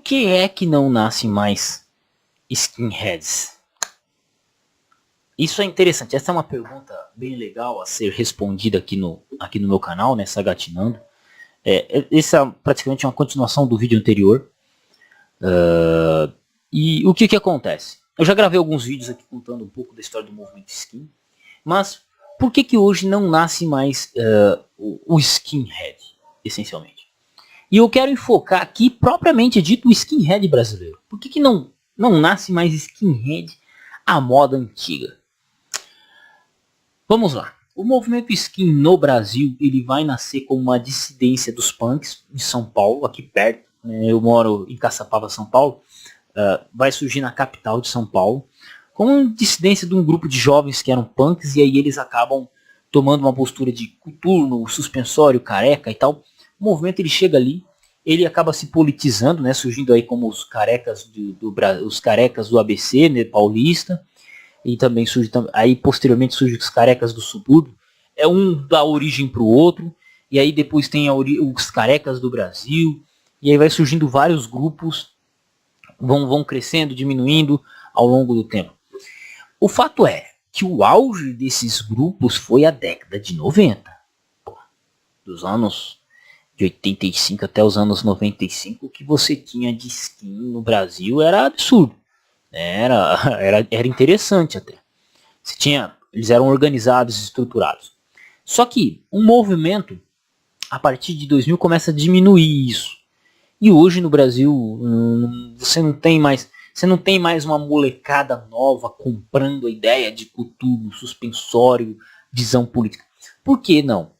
que é que não nascem mais skinheads? Isso é interessante. Essa é uma pergunta bem legal a ser respondida aqui no meu canal, né, Sagatinando. Essa é praticamente uma continuação do vídeo anterior. E o que acontece? Eu já gravei alguns vídeos aqui contando um pouco da história do movimento skin. Mas por que hoje não nasce mais o skinhead, essencialmente? E eu quero enfocar aqui, propriamente dito, o skinhead brasileiro. Por que não nasce mais skinhead à moda antiga? Vamos lá. O movimento skin no Brasil, ele vai nascer como uma dissidência dos punks de São Paulo, aqui perto. Eu moro em Caçapava, São Paulo. Vai surgir na capital de São Paulo, como uma dissidência de um grupo de jovens que eram punks, e aí eles acabam tomando uma postura de coturno, suspensório, careca e tal. O movimento ele chega ali, ele acaba se politizando, né, surgindo aí como os carecas os carecas do ABC, né, paulista, e também surge aí posteriormente surge os carecas do subúrbio. É um dá origem para o outro, e aí depois tem os carecas do Brasil, e aí vai surgindo vários grupos, vão crescendo, diminuindo ao longo do tempo. O fato é que o auge desses grupos foi a década de 90. Dos anos de 85 até os anos 95, o que você tinha de skin no Brasil era absurdo. Era interessante até. Eles eram organizados e estruturados. Só que um movimento, a partir de 2000, começa a diminuir isso. E hoje no Brasil, você não tem mais uma molecada nova comprando a ideia de coturno, suspensório, visão política. Por que não?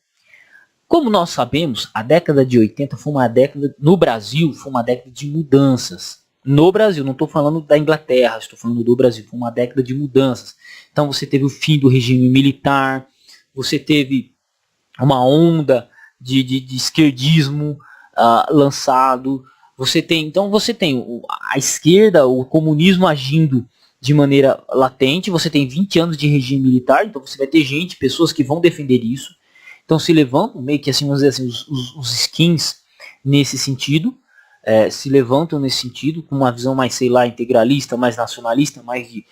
Como nós sabemos, a década de 80 foi uma década, no Brasil, foi uma década de mudanças. No Brasil, não estou falando da Inglaterra, estou falando do Brasil, foi uma década de mudanças. Então você teve o fim do regime militar, você teve uma onda de esquerdismo lançado. Você tem a esquerda, o comunismo agindo de maneira latente. Você tem 20 anos de regime militar, então você vai ter pessoas que vão defender isso. Então se levantam, meio que assim, vamos dizer assim, os skins nesse sentido, se levantam nesse sentido, com uma visão mais, sei lá, integralista, mais nacionalista, mais de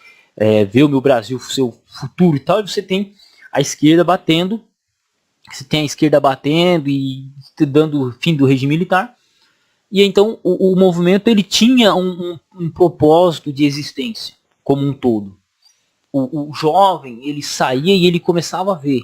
ver o meu Brasil, seu futuro e tal. E você tem a esquerda batendo, e dando fim do regime militar. E então o movimento ele tinha um propósito de existência como um todo. O jovem ele saía e ele começava a ver.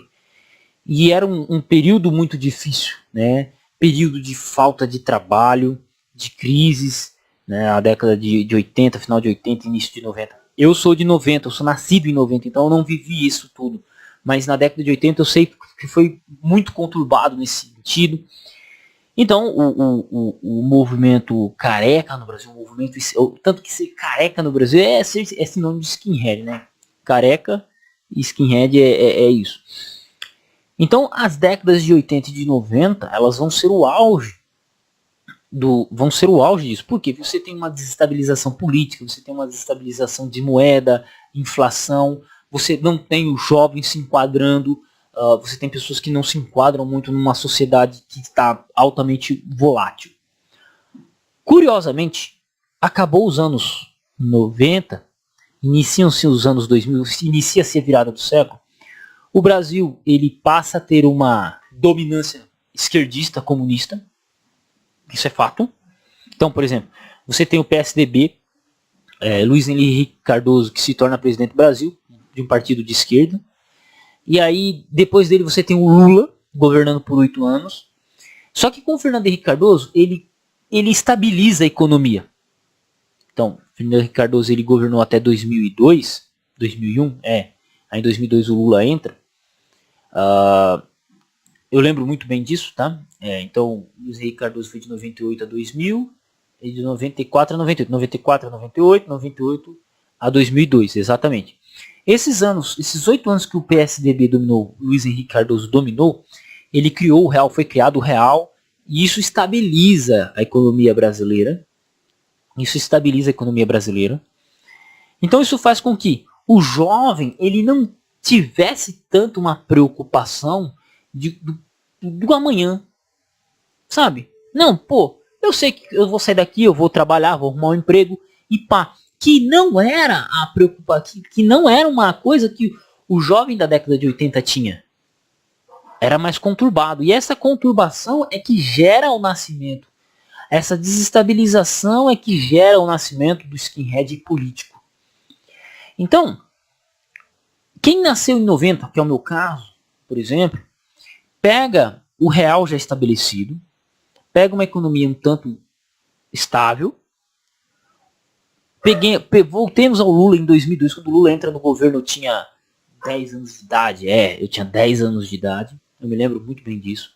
E era um período muito difícil, né? Período de falta de trabalho, de crises, né? A década de 80, final de 80, início de 90. Eu sou de 90, eu sou nascido em 90, então eu não vivi isso tudo. Mas na década de 80 eu sei que foi muito conturbado nesse sentido. Então o movimento careca no Brasil, tanto que ser careca no Brasil é sinônimo de skinhead, né? Careca e skinhead é isso. Então as décadas de 80 e de 90, elas vão ser o auge disso. Por quê? Você tem uma desestabilização política, você tem uma desestabilização de moeda, inflação, você não tem o jovem se enquadrando, você tem pessoas que não se enquadram muito numa sociedade que está altamente volátil. Curiosamente, acabou os anos 90, iniciam-se os anos 2000, inicia-se a virada do século. O Brasil ele passa a ter uma dominância esquerdista, comunista. Isso é fato. Então, por exemplo, você tem o PSDB, Luiz Henrique Cardoso, que se torna presidente do Brasil, de um partido de esquerda. E aí, depois dele, você tem o Lula, governando por 8 anos. Só que com o Fernando Henrique Cardoso, ele estabiliza a economia. Então, o Fernando Henrique Cardoso ele governou até 2002, 2001, aí em 2002 o Lula entra. Eu lembro muito bem disso, tá? Então, Luiz Henrique Cardoso foi de 98 a 2000, e de 94 a 98, 94 a 98, 98 a 2002, exatamente. Esses 8 anos que o PSDB dominou, Luiz Henrique Cardoso dominou, ele criou o real, foi criado o real, e isso estabiliza a economia brasileira. Então isso faz com que o jovem ele não tivesse tanto uma preocupação do amanhã, sabe? Não, Eu sei que eu vou sair daqui, eu vou trabalhar, vou arrumar um emprego e pá. Que não era a preocupação, que não era uma coisa que o jovem da década de 80 tinha. Era mais conturbado. E essa conturbação é que gera o nascimento. Essa desestabilização é que gera o nascimento do skinhead político. Então, quem nasceu em 90, que é o meu caso, por exemplo, pega o real já estabelecido, pega uma economia um tanto estável. Voltemos ao Lula em 2002, quando o Lula entra no governo, eu tinha 10 anos de idade. Eu tinha 10 anos de idade, eu me lembro muito bem disso.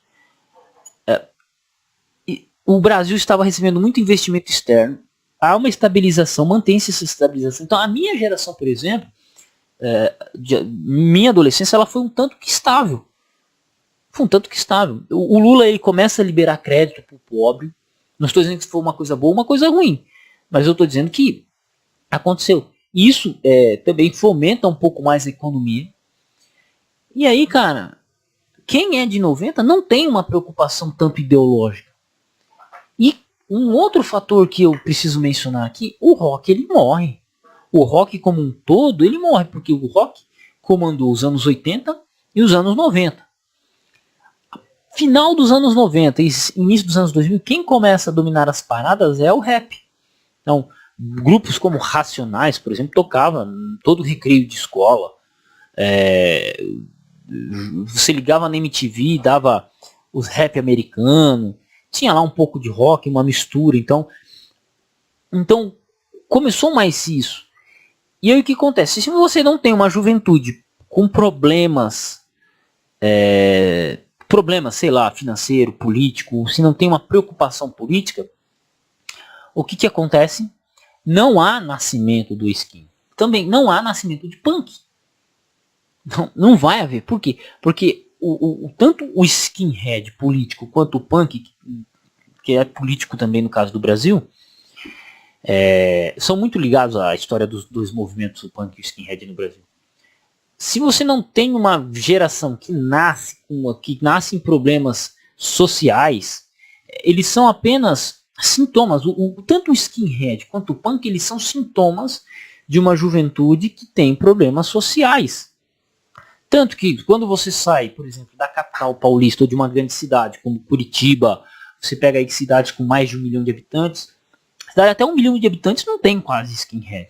O Brasil estava recebendo muito investimento externo, há uma estabilização, mantém-se essa estabilização. Então a minha geração, por exemplo, minha adolescência, ela foi um tanto que estável. O Lula ele começa a liberar crédito para o pobre. Não estou dizendo que foi uma coisa boa ou uma coisa ruim, mas eu estou dizendo que aconteceu. Isso também fomenta um pouco mais a economia. E aí, cara, quem é de 90 não tem uma preocupação tanto ideológica. E um outro fator que eu preciso mencionar aqui, o rock ele morre. O rock como um todo ele morre, porque o rock comandou os anos 80 e os anos 90. Final dos anos 90 e início dos anos 2000, quem começa a dominar as paradas é o rap. Então, grupos como Racionais, por exemplo, tocava todo recreio de escola. Você ligava na MTV, dava os rap americano, tinha lá um pouco de rock, uma mistura. Então começou mais isso. E aí o que acontece? Se você não tem uma juventude com problemas, sei lá, financeiro, político, se não tem uma preocupação política, o que acontece? Não há nascimento do skin. Também não há nascimento de punk. Não vai haver. Por quê? Porque tanto o skinhead político quanto o punk, que é político também no caso do Brasil, são muito ligados à história dos dois movimentos, o punk e o skinhead no Brasil. Se você não tem uma geração que nasce em problemas sociais, eles são apenas sintomas. Tanto o skinhead quanto o punk, eles são sintomas de uma juventude que tem problemas sociais. Tanto que quando você sai, por exemplo, da capital paulista ou de uma grande cidade como Curitiba, você pega aí cidades com mais de 1 milhão de habitantes, cidade até 1 milhão de habitantes não tem quase skinhead.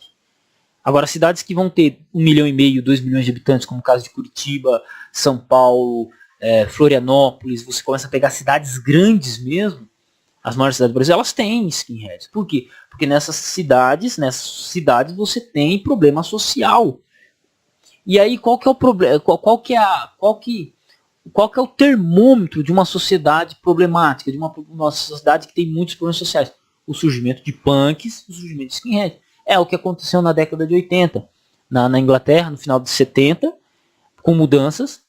Agora, cidades que vão ter 1,5 milhão, 2 milhões de habitantes, como o caso de Curitiba, São Paulo, Florianópolis, você começa a pegar cidades grandes mesmo, as maiores cidades do Brasil, elas têm skinheads. Por quê? Porque nessas cidades você tem problema social. E aí qual que é o problema? Qual que é o termômetro de uma sociedade problemática, de uma sociedade que tem muitos problemas sociais? O surgimento de punks, o surgimento de skinheads. É o que aconteceu na década de 80, na Inglaterra, no final de 70, com mudanças.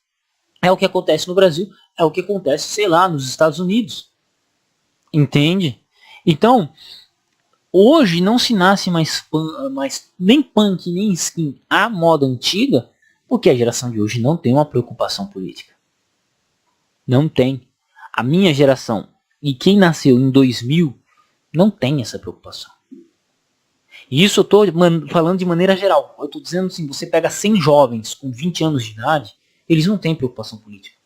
É o que acontece no Brasil, é o que acontece, sei lá, nos Estados Unidos. Entende? Então, hoje não se nasce mais nem punk, nem skin à moda antiga, porque a geração de hoje não tem uma preocupação política. Não tem. A minha geração e quem nasceu em 2000 não tem essa preocupação. E isso eu estou falando de maneira geral. Eu estou dizendo assim, você pega 100 jovens com 20 anos de idade, eles não têm preocupação política.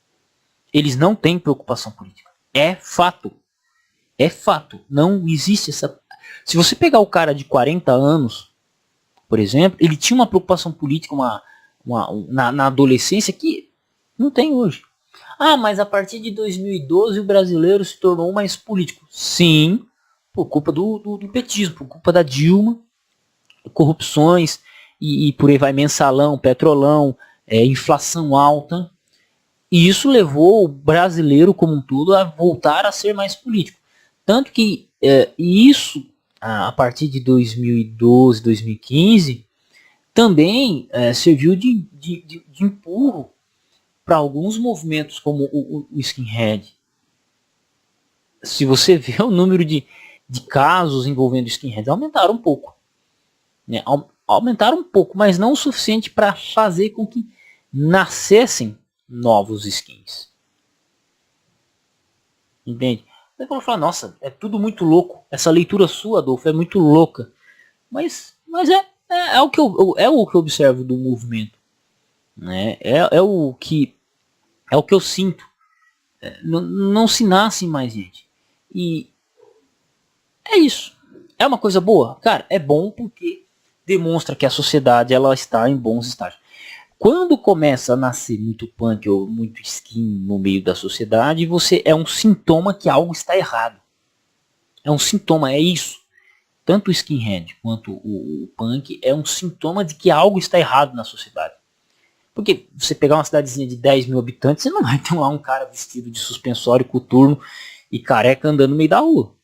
Eles não têm preocupação política. É fato. É fato. Não existe essa... Se você pegar o cara de 40 anos, por exemplo, ele tinha uma preocupação política na adolescência que não tem hoje. Ah, mas a partir de 2012 o brasileiro se tornou mais político. Sim, por culpa do petismo, por culpa da Dilma, corrupções e por aí vai, mensalão, petrolão, inflação alta. E isso levou o brasileiro como um todo a voltar a ser mais político. Tanto que isso, a partir de 2012, 2015, também serviu de empurro para alguns movimentos como o skinhead. Se você vê o número de casos envolvendo skinheads, aumentaram um pouco. Né? Aumentaram um pouco, mas não o suficiente para fazer com que nascessem novos skins. Entende? Você vai falar, nossa, é tudo muito louco. Essa leitura sua, Adolfo, é muito louca. Mas é o que eu observo do movimento. Né? É o que eu sinto. Não se nasce mais gente. E é isso. É uma coisa boa? Cara, é bom porque demonstra que a sociedade ela está em bons estágios. Quando começa a nascer muito punk ou muito skin no meio da sociedade, você é um sintoma que algo está errado. É um sintoma, é isso. Tanto o skinhead quanto o punk é um sintoma de que algo está errado na sociedade. Porque você pegar uma cidadezinha de 10 mil habitantes, você não vai ter lá um cara vestido de suspensório, coturno e careca andando no meio da rua.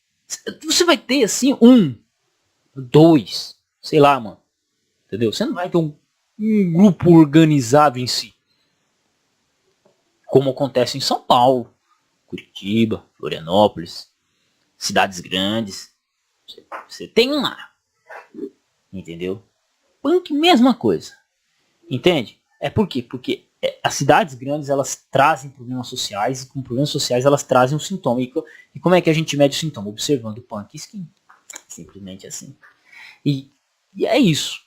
Você vai ter assim dois, sei lá, mano. Entendeu? Você não vai ter um grupo organizado em si. Como acontece em São Paulo, Curitiba, Florianópolis, cidades grandes. Você tem um lá. Entendeu? Punk, mesma coisa. Entende? É por quê? Porque as cidades grandes elas trazem problemas sociais e com problemas sociais elas trazem um sintoma. E como é que a gente mede o sintoma? Observando o punk e skin. Simplesmente assim. E é isso.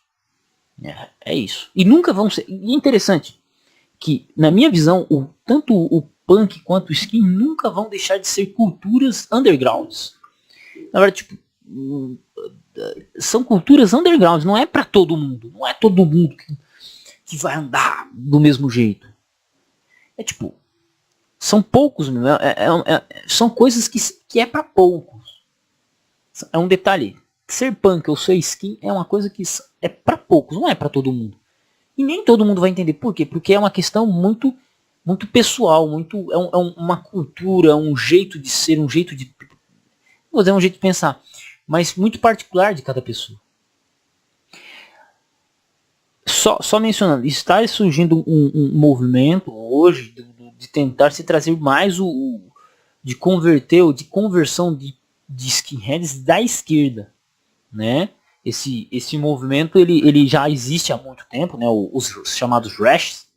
É isso. E nunca vão ser. E é interessante que, na minha visão, tanto o punk quanto o skin nunca vão deixar de ser culturas undergrounds. Na verdade, tipo, são culturas undergrounds, não é pra todo mundo. Não é todo mundo que vai andar do mesmo jeito. É tipo, são poucos, são coisas que é pra poucos. É um detalhe. Ser punk ou ser skin é uma coisa que é pra poucos, não é pra todo mundo. E nem todo mundo vai entender por quê. Porque é uma questão muito, muito pessoal, muito, uma cultura, um jeito de ser, um jeito de... Vou dizer um jeito de pensar, mas muito particular de cada pessoa. Só mencionando, está surgindo um movimento hoje de tentar se trazer mais de converter ou de conversão de skinheads da esquerda, né? Esse movimento ele já existe há muito tempo, né? Os chamados rashes,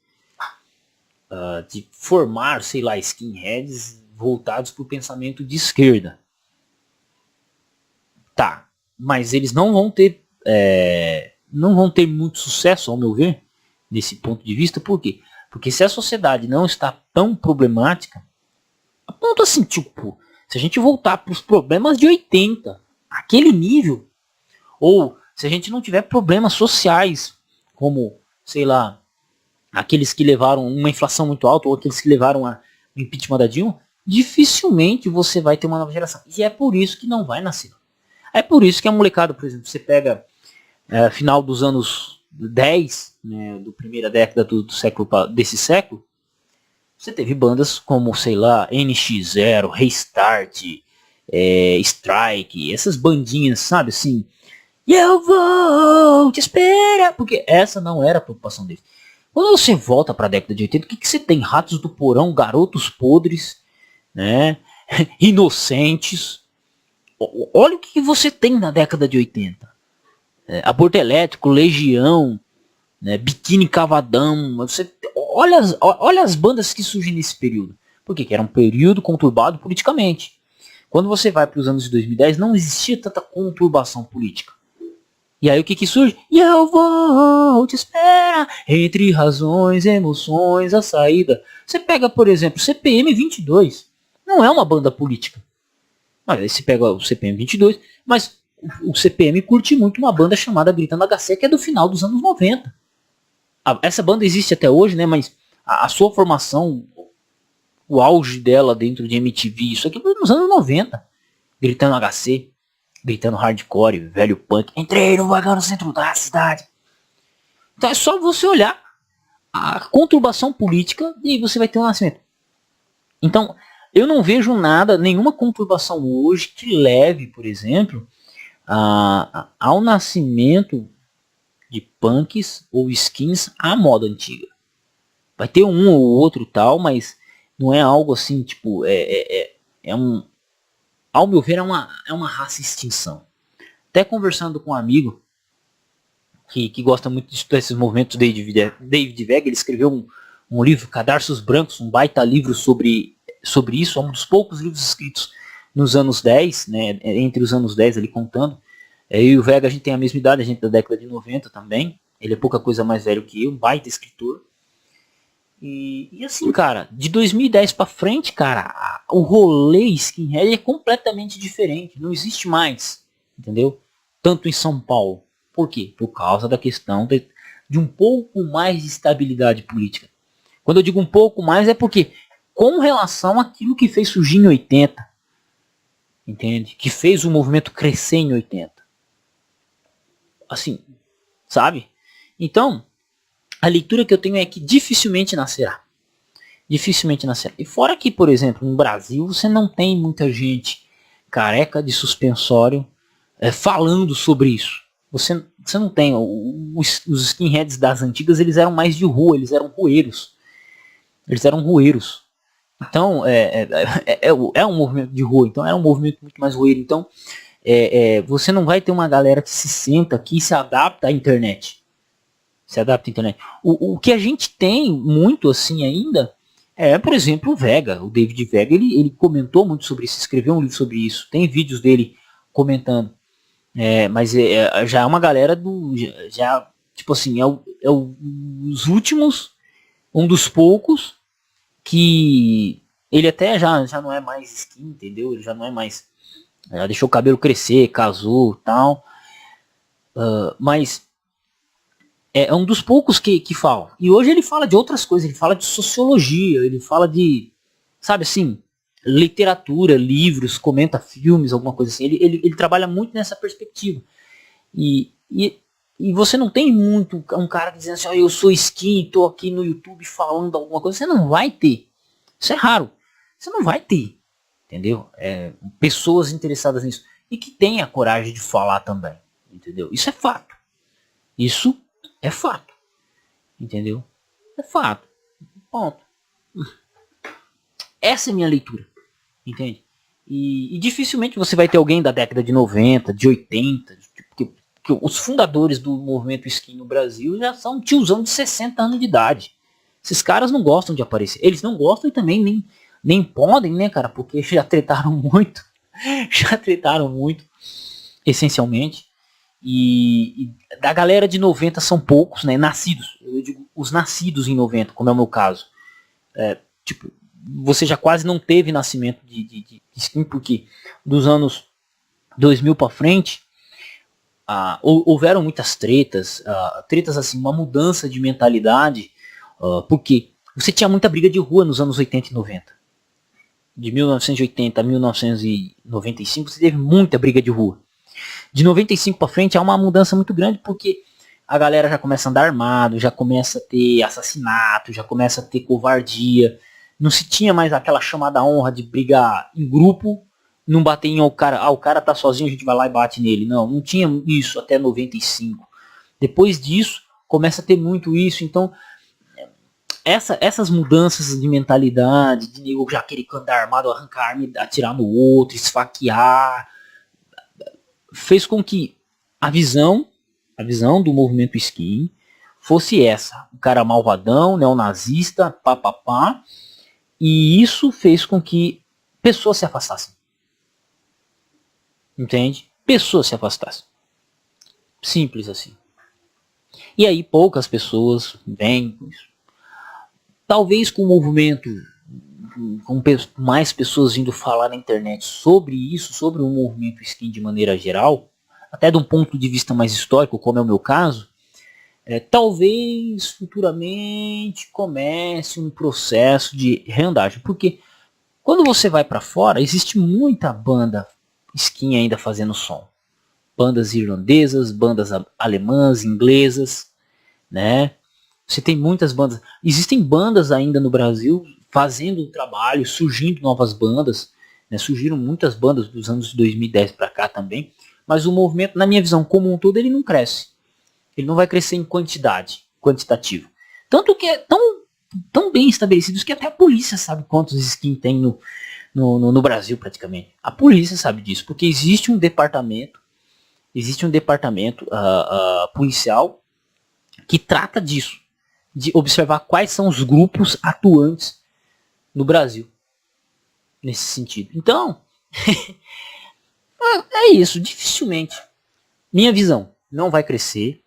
de formar, sei lá, skinheads voltados para o pensamento de esquerda. Tá, mas eles não vão ter muito sucesso, ao meu ver, desse ponto de vista. Por quê? Porque se a sociedade não está tão problemática, a ponto assim, tipo, se a gente voltar para os problemas de 80, aquele nível, ou se a gente não tiver problemas sociais, como, sei lá, aqueles que levaram uma inflação muito alta, ou aqueles que levaram o impeachment da Dilma, dificilmente você vai ter uma nova geração. E é por isso que não vai nascer. É por isso que a molecada, por exemplo, você pega final dos anos 10, né, do primeira década desse século, você teve bandas como, sei lá, NX0, Restart, Strike, essas bandinhas, sabe, assim, e eu vou te esperar, porque essa não era a preocupação deles. Quando você volta para a década de 80, o que você tem? Ratos do Porão, Garotos Podres, né, Inocentes. Olha o que você tem na década de 80. Aborto Elétrico, Legião, né, Biquíni Cavadão. Olha as bandas que surgem nesse período. Por quê? Que era um período conturbado politicamente. Quando você vai para os anos de 2010, não existia tanta conturbação política. E aí o que surge? E eu vou te esperar entre razões, emoções, a saída. Você pega, por exemplo, CPM 22. Não é uma banda política. Aí você pega o CPM 22, mas o CPM curte muito uma banda chamada Gritando HC, que é do final dos anos 90. Essa banda existe até hoje, né? Mas a sua formação, o auge dela dentro de MTV, isso aqui foi nos anos 90. Gritando HC, gritando hardcore, velho punk. Entrei no vagão no centro da cidade. Então é só você olhar a conturbação política e você vai ter um nascimento. Então, eu não vejo nenhuma conturbação hoje que leve, por exemplo, ao nascimento de punks ou skins à moda antiga. Vai ter um ou outro tal, mas não é algo assim, tipo, ao meu ver, é uma raça extinção. Até conversando com um amigo que gosta muito de estudar esses movimentos, David Vega, ele escreveu um livro, Cadarços Brancos, um baita livro sobre isso, é um dos poucos livros escritos nos anos 10, né, entre os anos 10 ali contando. Eu e o Vega, a gente tem a mesma idade, a gente é da década de 90 também. Ele é pouca coisa mais velho que eu, baita escritor. E assim, cara, de 2010 pra frente, cara, o rolê skinhead é completamente diferente. Não existe mais, entendeu? Tanto em São Paulo. Por quê? Por causa da questão de um pouco mais de estabilidade política. Quando eu digo um pouco mais é porque, com relação àquilo que fez surgir em 80, entende? Que fez o movimento crescer em 80. Assim, sabe? Então, a leitura que eu tenho é que dificilmente nascerá. Dificilmente nascerá. E fora que, por exemplo, no Brasil, você não tem muita gente careca de suspensório falando sobre isso. Você não tem. Os skinheads das antigas, eles eram mais de rua, eles eram rueiros. Eles eram rueiros. Então, é um movimento de rua, então era um movimento muito mais rueiro. Então, você não vai ter uma galera que se senta aqui e se adapta à internet. Se adapta à internet. O que a gente tem muito assim ainda por exemplo, o Vega. O David Vega, ele comentou muito sobre isso, escreveu um livro sobre isso. Tem vídeos dele comentando. Mas já é uma galera do... Já, tipo assim, os últimos, um dos poucos, que ele até já não é mais skin, entendeu? Ele já não é mais... Já deixou o cabelo crescer, casou tal. Mas é um dos poucos que fala. E hoje ele fala de outras coisas, ele fala de sociologia, ele fala de, sabe assim, literatura, livros, comenta filmes, alguma coisa assim. Ele trabalha muito nessa perspectiva. E você não tem muito um cara dizendo assim, eu sou skin, tô aqui no YouTube falando alguma coisa. Você não vai ter. Isso é raro. Você não vai ter. Entendeu? Pessoas interessadas nisso. E que tenha a coragem de falar também. Entendeu? Isso é fato. Isso é fato. Entendeu? É fato. Ponto. Essa é a minha leitura. Entende? E dificilmente você vai ter alguém da década de 90, de 80, porque os fundadores do movimento skin no Brasil já são tiozão de 60 anos de idade. Esses caras não gostam de aparecer. Eles não gostam e também nem podem, né, cara? Porque já tretaram muito. Já tretaram muito, essencialmente. E da galera de 90 são poucos, né? Nascidos. Eu digo os nascidos em 90, como é o meu caso. Tipo, você já quase não teve nascimento de skin, porque dos anos 2000 para frente, houveram muitas tretas, tretas assim, uma mudança de mentalidade, porque você tinha muita briga de rua nos anos 80 e 90. De 1980 a 1995 você teve muita briga de rua. De 95 para frente há uma mudança muito grande, porque a galera já começa a andar armado, já começa a ter assassinato, já começa a ter covardia. Não se tinha mais aquela chamada honra de brigar em grupo, não bater em o cara tá sozinho, a gente vai lá e bate nele. Não tinha isso até 95. Depois disso, começa a ter muito isso. Então, essas mudanças de mentalidade, de nego já querer andar armado, arrancar arma, atirar no outro, esfaquear, fez com que a visão do movimento skin fosse essa. O cara malvadão, neonazista, papapá. E isso fez com que pessoas se afastassem. Entende? Pessoas se afastassem. Simples assim. E aí poucas pessoas vêm com isso. Talvez com o movimento, com mais pessoas vindo falar na internet sobre isso, sobre o movimento skin de maneira geral, até de um ponto de vista mais histórico, como é o meu caso, talvez futuramente comece um processo de reandagem. Porque quando você vai para fora, existe muita banda skin ainda fazendo som. Bandas irlandesas, bandas alemãs, inglesas, né? Você tem muitas bandas. Existem bandas ainda no Brasil fazendo o trabalho, surgindo novas bandas, né? Surgiram muitas bandas dos anos 2010 para cá também. Mas o movimento, na minha visão como um todo, ele não cresce. Ele não vai crescer em quantitativo. Tanto que é tão bem estabelecidos que até a polícia sabe quantos skins tem no Brasil praticamente. A polícia sabe disso, porque existe um departamento policial que trata disso, de observar quais são os grupos atuantes no Brasil nesse sentido. Então, É isso, dificilmente. Minha visão, não vai crescer.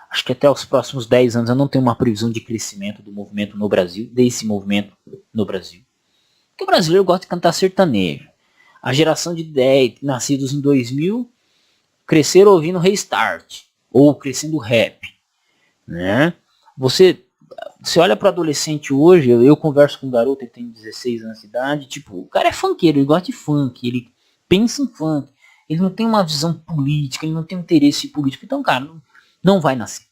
Acho que até os próximos 10 anos eu não tenho uma previsão de crescimento do movimento no Brasil, desse movimento no Brasil. Porque o brasileiro gosta de cantar sertanejo. A geração de 10 nascidos em 2000 cresceram ouvindo Restart ou crescendo rap, né? Você olha para adolescente hoje, eu converso com um garoto, ele tem 16 anos de idade, tipo, o cara é funkeiro, ele gosta de funk, ele pensa em funk, ele não tem uma visão política, ele não tem interesse político, então, cara, não vai nascer.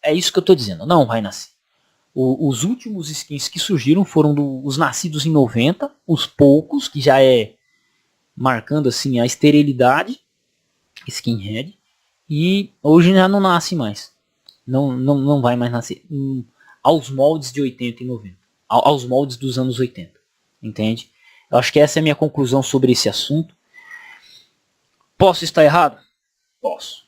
É isso que eu tô dizendo, não vai nascer. Os últimos skins que surgiram foram os nascidos em 90, os poucos, que já é marcando assim a esterilidade, skinhead, e hoje já não nasce mais. Não vai mais nascer. Aos moldes de 80 e 90. Aos moldes dos anos 80. Entende? Eu acho que essa é a minha conclusão sobre esse assunto. Posso estar errado? Posso.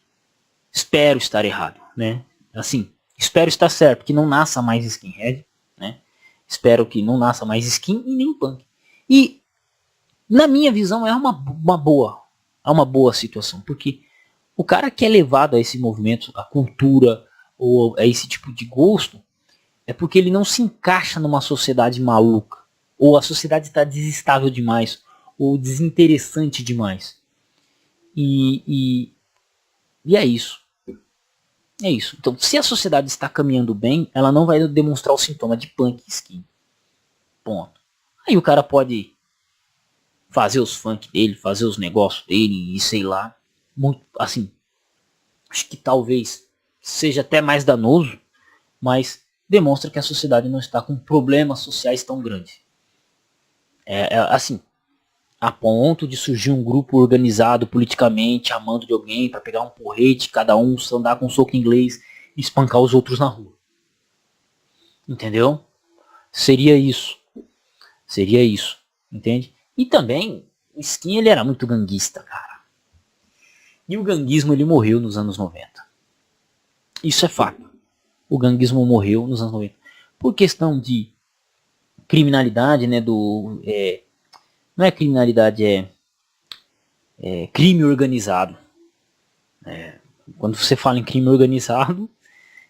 Espero estar errado, né? Assim, espero estar certo, que não nasça mais skinhead, né? Espero que não nasça mais skin e nem punk. E, na minha visão, é uma boa situação, porque o cara que é levado a esse movimento, a cultura, ou a esse tipo de gosto, é porque ele não se encaixa numa sociedade maluca, ou a sociedade está desestável demais, ou desinteressante demais. E é isso. É isso. Então, se a sociedade está caminhando bem, ela não vai demonstrar o sintoma de punk skin. Ponto. Aí o cara pode fazer os funk dele, fazer os negócios dele e sei lá. Muito, assim, acho que talvez seja até mais danoso, mas demonstra que a sociedade não está com problemas sociais tão grandes. Assim, a ponto de surgir um grupo organizado politicamente, amando de alguém para pegar um porrete, cada um andar com um soco inglês e espancar os outros na rua. Entendeu? Seria isso. Seria isso. Entende? E também, o Skin ele era muito ganguista, cara. E o ganguismo ele morreu nos anos 90. Isso é fato. O ganguismo morreu nos anos 90. Por questão de criminalidade, né? Não é criminalidade, é crime organizado. Quando você fala em crime organizado,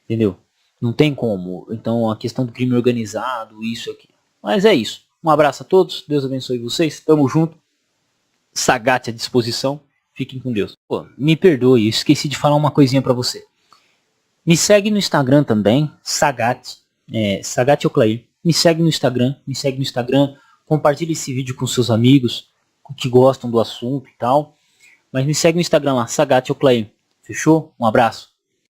entendeu? Não tem como. Então a questão do crime organizado, isso aqui. Mas é isso. Um abraço a todos. Deus abençoe vocês. Tamo junto. Sagat à disposição. Fiquem com Deus. Pô, me perdoe, eu esqueci de falar uma coisinha pra você. Me segue no Instagram também, Sagat. Sagat Oclair. Me segue no Instagram. Compartilhe esse vídeo com seus amigos que gostam do assunto e tal. Mas me segue no Instagram lá, Sagat Oclair. Fechou? Um abraço.